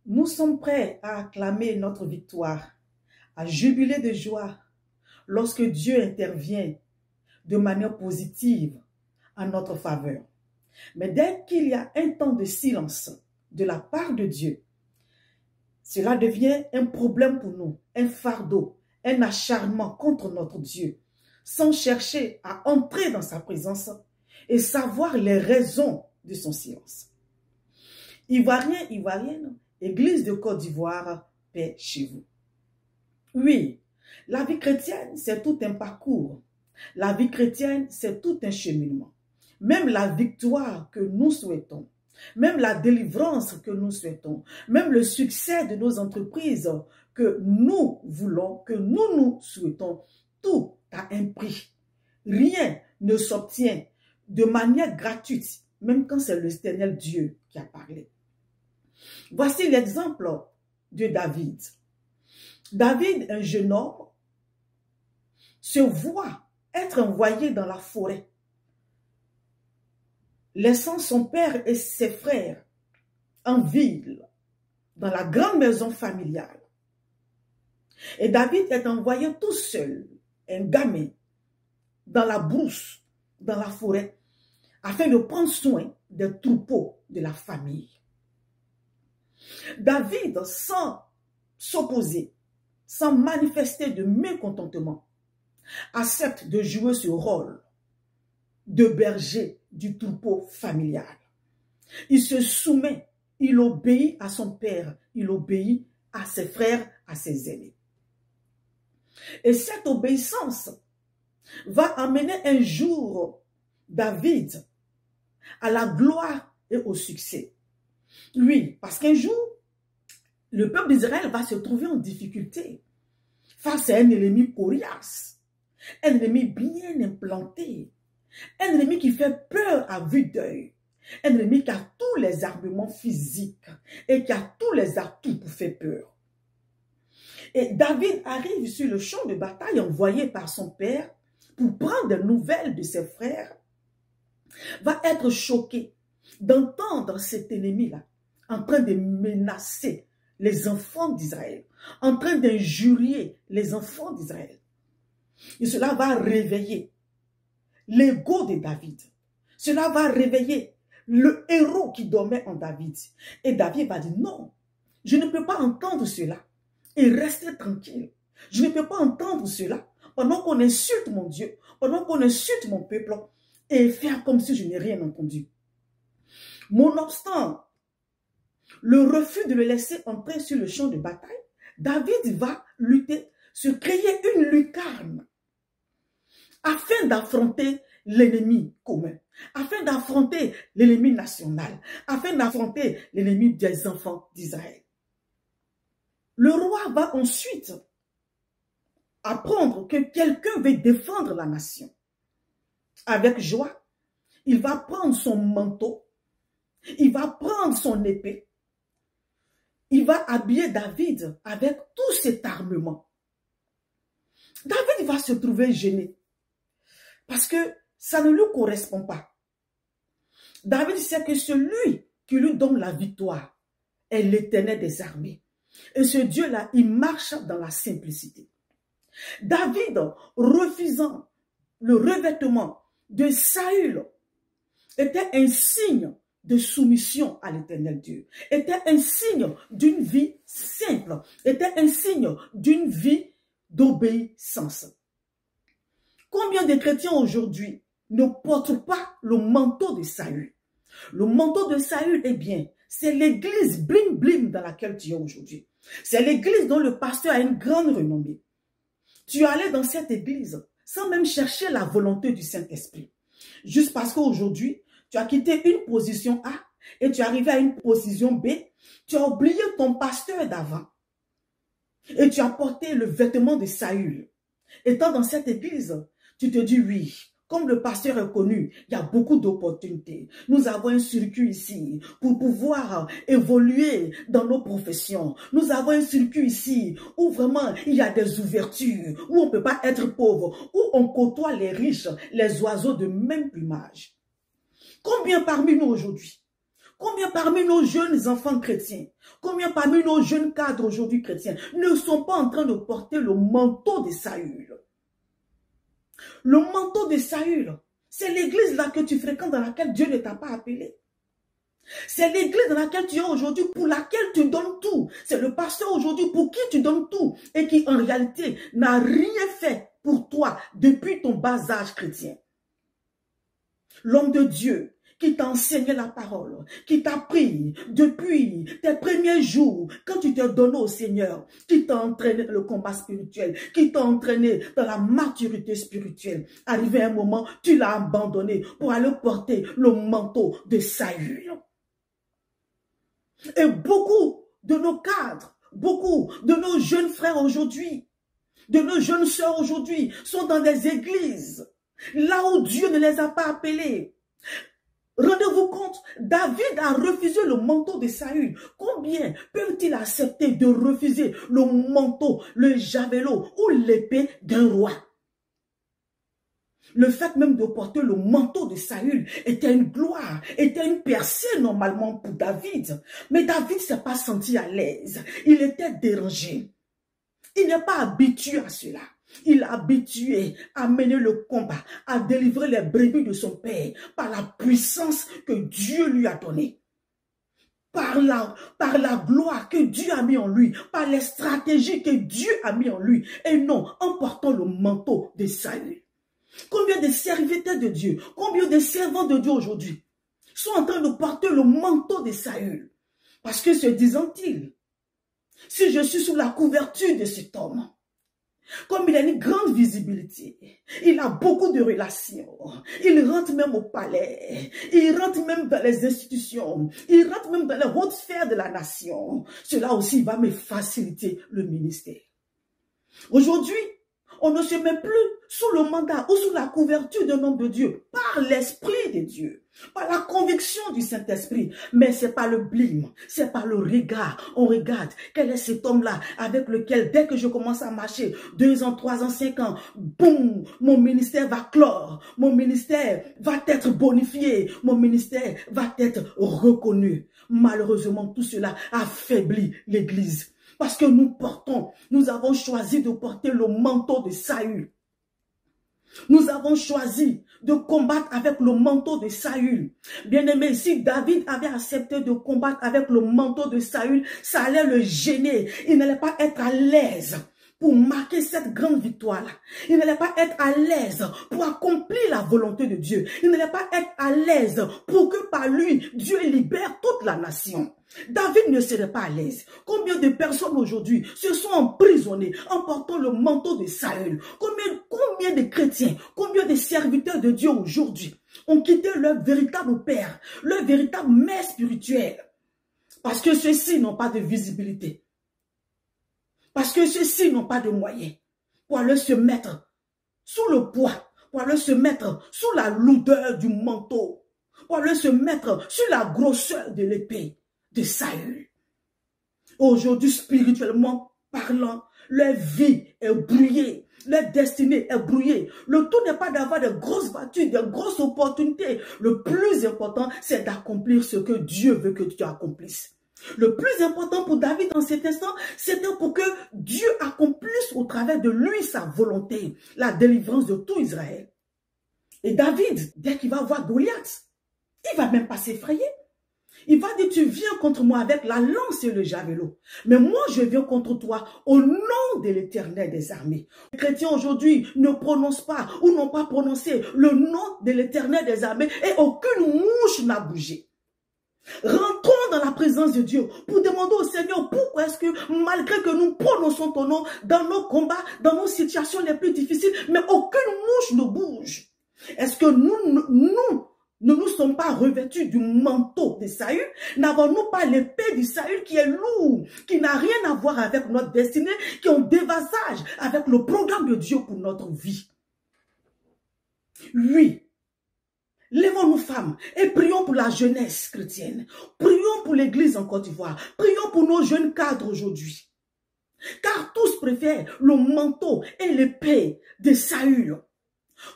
Nous sommes prêts à acclamer notre victoire, à jubiler de joie lorsque Dieu intervient de manière positive en notre faveur. Mais dès qu'il y a un temps de silence de la part de Dieu, cela devient un problème pour nous, un fardeau, un acharnement contre notre Dieu, sans chercher à entrer dans sa présence et savoir les raisons de son silence. Ivoiriens, Ivoiriennes, Église de Côte d'Ivoire, paix chez vous. Oui, la vie chrétienne, c'est tout un parcours. La vie chrétienne, c'est tout un cheminement. Même la victoire que nous souhaitons, même la délivrance que nous souhaitons, même le succès de nos entreprises que nous voulons, que nous souhaitons, tout a un prix. Rien ne s'obtient de manière gratuite, même quand c'est l'Éternel Dieu qui a parlé. Voici l'exemple de David. David, un jeune homme, se voit être envoyé dans la forêt, laissant son père et ses frères en ville, dans la grande maison familiale. Et David est envoyé tout seul, un gamin, dans la brousse, dans la forêt, afin de prendre soin des troupeaux de la famille. David, sans s'opposer, sans manifester de mécontentement, accepte de jouer ce rôle de berger du troupeau familial. Il se soumet, il obéit à son père, il obéit à ses frères, à ses aînés. Et cette obéissance va amener un jour David à la gloire et au succès. Oui, parce qu'un jour, le peuple d'Israël va se trouver en difficulté face à un ennemi coriace, un ennemi bien implanté, un ennemi qui fait peur à vue d'œil, un ennemi qui a tous les armements physiques et qui a tous les atouts pour faire peur. Et David arrive sur le champ de bataille envoyé par son père pour prendre des nouvelles de ses frères, va être choqué d'entendre cet ennemi-là en train de menacer les enfants d'Israël, en train d'injurier les enfants d'Israël. Et cela va réveiller l'ego de David. Cela va réveiller le héros qui dormait en David. Et David va dire non, je ne peux pas entendre cela et rester tranquille. Je ne peux pas entendre cela pendant qu'on insulte mon Dieu, pendant qu'on insulte mon peuple et faire comme si je n'ai rien entendu. Nonobstant le refus de le laisser entrer sur le champ de bataille, David va lutter, se créer une lucarne afin d'affronter l'ennemi commun, afin d'affronter l'ennemi national, afin d'affronter l'ennemi des enfants d'Israël. Le roi va ensuite apprendre que quelqu'un veut défendre la nation. Avec joie, il va prendre son manteau, il va prendre son épée, il va habiller David avec tout cet armement. David va se trouver gêné parce que ça ne lui correspond pas. David sait que celui qui lui donne la victoire est l'Éternel des armées. Et ce Dieu-là, il marche dans la simplicité. David, refusant le revêtement de Saül, était un signe de soumission à l'Éternel Dieu, était un signe d'une vie simple, était un signe d'une vie d'obéissance. Combien de chrétiens aujourd'hui ne portent pas le manteau de Saül? Le manteau de Saül, eh bien, c'est l'église bling bling dans laquelle tu es aujourd'hui. C'est l'église dont le pasteur a une grande renommée. Tu es allé dans cette église sans même chercher la volonté du Saint-Esprit. Juste parce qu'aujourd'hui, tu as quitté une position A et tu es arrivé à une position B. Tu as oublié ton pasteur d'avant. Et tu as porté le vêtement de Saül. Étant dans cette église, tu te dis oui, comme le pasteur est connu, il y a beaucoup d'opportunités. Nous avons un circuit ici pour pouvoir évoluer dans nos professions. Nous avons un circuit ici où vraiment il y a des ouvertures, où on ne peut pas être pauvre, où on côtoie les riches, les oiseaux de même plumage. Combien parmi nous aujourd'hui, Combien parmi nos jeunes enfants chrétiens, combien parmi nos jeunes cadres aujourd'hui chrétiens ne sont pas en train de porter le manteau de Saül? Le manteau de Saül, c'est l'église là que tu fréquentes dans laquelle Dieu ne t'a pas appelé. C'est l'église dans laquelle tu es aujourd'hui, pour laquelle tu donnes tout. C'est le pasteur aujourd'hui pour qui tu donnes tout et qui en réalité n'a rien fait pour toi depuis ton bas âge chrétien. L'homme de Dieu qui t'a enseigné la parole, qui t'a pris depuis tes premiers jours, quand tu t'es donné au Seigneur, qui t'a entraîné dans le combat spirituel, qui t'a entraîné dans la maturité spirituelle. Arrivé un moment, tu l'as abandonné pour aller porter le manteau de Saül. Et beaucoup de nos cadres, beaucoup de nos jeunes frères aujourd'hui, de nos jeunes sœurs aujourd'hui, sont dans des églises, là où Dieu ne les a pas appelés. Rendez-vous compte, David a refusé le manteau de Saül. Combien peuvent-ils accepter de refuser le manteau, le javelot ou l'épée d'un roi? Le fait même de porter le manteau de Saül était une gloire, était une percée normalement pour David. Mais David ne s'est pas senti à l'aise. Il était dérangé. Il n'est pas habitué à cela. Il est habitué à mener le combat, à délivrer les brebis de son père par la puissance que Dieu lui a donnée. Par la gloire que Dieu a mis en lui, par les stratégies que Dieu a mis en lui, et non en portant le manteau de Saül. Combien de serviteurs de Dieu, combien de servants de Dieu aujourd'hui sont en train de porter le manteau de Saül? Parce que se disant-ils, si je suis sous la couverture de cet homme, comme il a une grande visibilité, il a beaucoup de relations, il rentre même au palais, il rentre même dans les institutions, il rentre même dans les hautes sphères de la nation. Cela aussi va me faciliter le ministère. Aujourd'hui, on ne se met plus sous le mandat ou sous la couverture d'un homme de Dieu par l'Esprit de Dieu, par la conviction du Saint-Esprit. Mais c'est pas le blim, c'est pas le regard. On regarde quel est cet homme-là avec lequel, dès que je commence à marcher, 2 ans, 3 ans, 5 ans, boum, mon ministère va clore, mon ministère va être bonifié, mon ministère va être reconnu. Malheureusement, tout cela affaiblit l'Église. Parce que nous avons choisi de porter le manteau de Saül. Nous avons choisi de combattre avec le manteau de Saül. Bien-aimé, si David avait accepté de combattre avec le manteau de Saül, ça allait le gêner. Il n'allait pas être à l'aise pour marquer cette grande victoire-là. Il n'allait pas être à l'aise pour accomplir la volonté de Dieu. Il n'allait pas être à l'aise pour que par lui, Dieu libère toute la nation. David ne serait pas à l'aise. Combien de personnes aujourd'hui se sont emprisonnées en portant le manteau de Saül? Combien de chrétiens, combien de serviteurs de Dieu aujourd'hui ont quitté leur véritable père, leur véritable mère spirituelle? Parce que ceux-ci n'ont pas de visibilité. Parce que ceux-ci n'ont pas de moyens pour aller se mettre sous le poids, pour aller se mettre sous la lourdeur du manteau, pour aller se mettre sur la grosseur de l'épée de Saül. Aujourd'hui, spirituellement parlant, leur vie est brouillée, leur destinée est brouillée. Le tout n'est pas d'avoir de grosses voitures, de grosses opportunités. Le plus important, c'est d'accomplir ce que Dieu veut que tu accomplisses. Le plus important pour David en cet instant, c'était pour que Dieu accomplisse au travers de lui sa volonté, la délivrance de tout Israël. Et David, dès qu'il va voir Goliath, il ne va même pas s'effrayer. Il va dire, tu viens contre moi avec la lance et le javelot. Mais moi, je viens contre toi au nom de l'Éternel des armées. Les chrétiens aujourd'hui ne prononcent pas ou n'ont pas prononcé le nom de l'Éternel des armées et aucune mouche n'a bougé. Rentrons dans la présence de Dieu pour demander au Seigneur pourquoi est-ce que malgré que nous prononçons ton nom dans nos combats, dans nos situations les plus difficiles, mais aucune mouche ne bouge. Est-ce que nous ne nous sommes pas revêtus du manteau de Saül? N'avons-nous pas l'épée du Saül qui est lourde, qui n'a rien à voir avec notre destinée, qui ont dévasage avec le programme de Dieu pour notre vie? Oui. Lèvons-nous femmes et prions pour la jeunesse chrétienne. Prions pour l'église en Côte d'Ivoire. Prions pour nos jeunes cadres aujourd'hui. Car tous préfèrent le manteau et l'épée de Saül.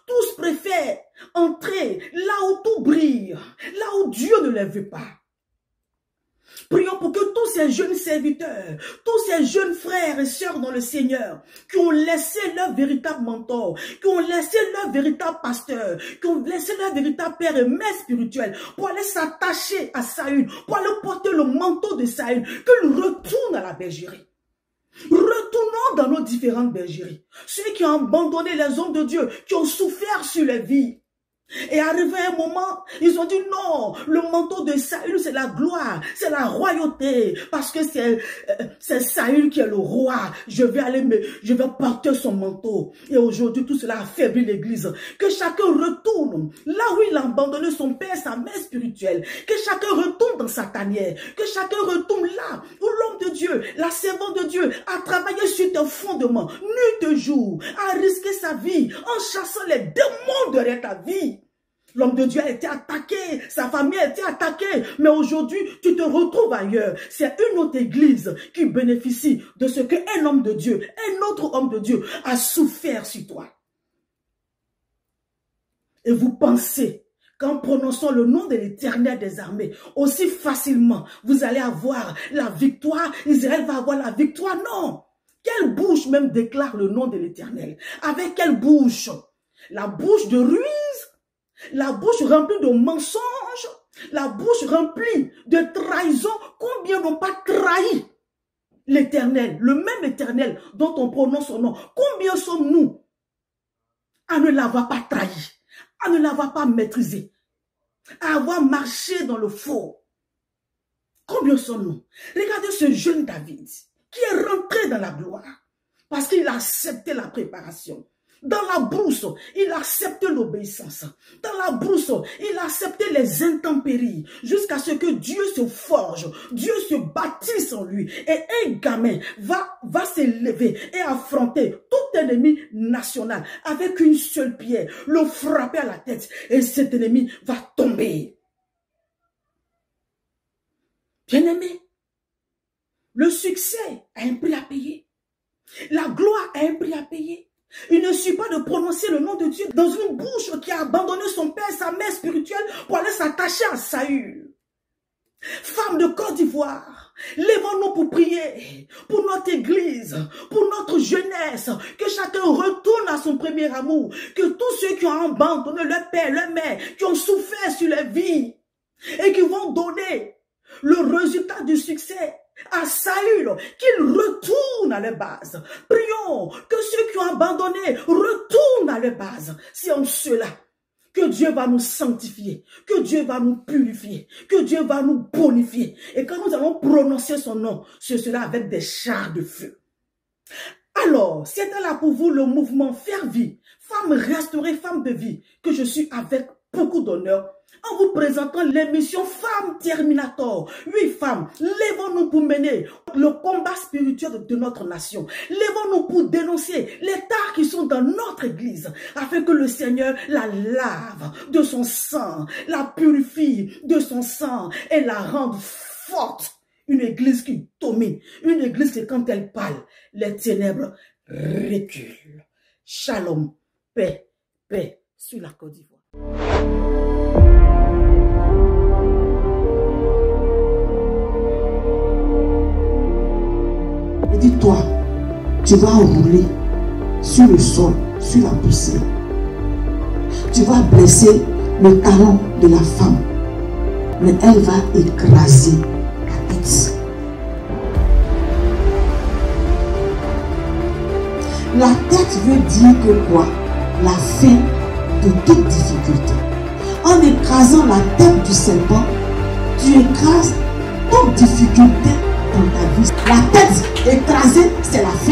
Tous préfèrent entrer là où tout brille, là où Dieu ne les veut pas. Prions pour que tous ces jeunes serviteurs, tous ces jeunes frères et sœurs dans le Seigneur, qui ont laissé leur véritable mentor, qui ont laissé leur véritable pasteur, qui ont laissé leur véritable père et mère spirituel, pour aller s'attacher à Saül, pour aller porter le manteau de Saül, qu'ils retournent à la bergerie. Retournons dans nos différentes bergeries. Ceux qui ont abandonné les hommes de Dieu, qui ont souffert sur les vies. Et arrivé un moment, ils ont dit non, le manteau de Saül c'est la gloire, c'est la royauté, parce que c'est Saül qui est le roi. Je vais porter son manteau. Et aujourd'hui tout cela affaiblit l'église. Que chacun retourne là où il a abandonné son père, sa mère spirituelle. Que chacun retourne dans sa tanière. Que chacun retourne là où l'homme de Dieu, la servante de Dieu a travaillé sur tes fondements, nuit et jour, a risqué sa vie en chassant les démons derrière ta vie. L'homme de Dieu a été attaqué, sa famille a été attaquée, mais aujourd'hui, tu te retrouves ailleurs. C'est une autre église qui bénéficie de ce qu'un homme de Dieu, un autre homme de Dieu a souffert sur toi. Et vous pensez qu'en prononçant le nom de l'Éternel des armées, aussi facilement, vous allez avoir la victoire, Israël va avoir la victoire? Non! Quelle bouche même déclare le nom de l'Éternel? Avec quelle bouche? La bouche de ruse? La bouche remplie de mensonges, la bouche remplie de trahison. Combien n'ont pas trahi l'Éternel, le même Éternel dont on prononce son nom? Combien sommes-nous à ne l'avoir pas trahi, à ne l'avoir pas maîtrisé, à avoir marché dans le faux? Combien sommes-nous? Regardez ce jeune David qui est rentré dans la gloire parce qu'il a accepté la préparation. Dans la brousse, il a accepté l'obéissance. Dans la brousse, il a accepté les intempéries jusqu'à ce que Dieu se forge, Dieu se bâtisse en lui. Et un gamin va s'élever et affronter tout ennemi national avec une seule pierre, le frapper à la tête et cet ennemi va tomber. Bien-aimé, le succès a un prix à payer. La gloire a un prix à payer. Il ne suffit pas de prononcer le nom de Dieu dans une bouche qui a abandonné son père, sa mère spirituelle pour aller s'attacher à Saül. Femmes de Côte d'Ivoire, lèvons-nous pour prier pour notre église, pour notre jeunesse, que chacun retourne à son premier amour, que tous ceux qui ont abandonné leur père, leur mère, qui ont souffert sur leur vie et qui vont donner le résultat du succès à Saül, qu'ils retournent à leur base. Prions que ceux qui ont abandonné retournent à leur base. C'est en cela que Dieu va nous sanctifier, que Dieu va nous purifier, que Dieu va nous bonifier. Et quand nous allons prononcer son nom, ce sera avec des chars de feu. Alors, c'était là pour vous le mouvement Faire Vie, Femme Restaurée, Femme de Vie, que je suis avec beaucoup d'honneur en vous présentant l'émission Femmes Terminator. Oui, femmes, lèvons-nous pour mener le combat spirituel de notre nation. Lèvons-nous pour dénoncer les tares qui sont dans notre église, afin que le Seigneur la lave de son sang, la purifie de son sang et la rende forte. Une église qui domine, une église qui quand elle parle, les ténèbres reculent. Shalom, paix, paix sur la Côte d'Ivoire. Dis-toi, tu vas rouler sur le sol, sur la poussière. Tu vas blesser le talon de la femme, mais elle va écraser ta tête. La tête veut dire que quoi? La fin de toute difficulté. En écrasant la tête du serpent, tu écrases toute difficulté dans ta vie. La tête écrasée, c'est la fin.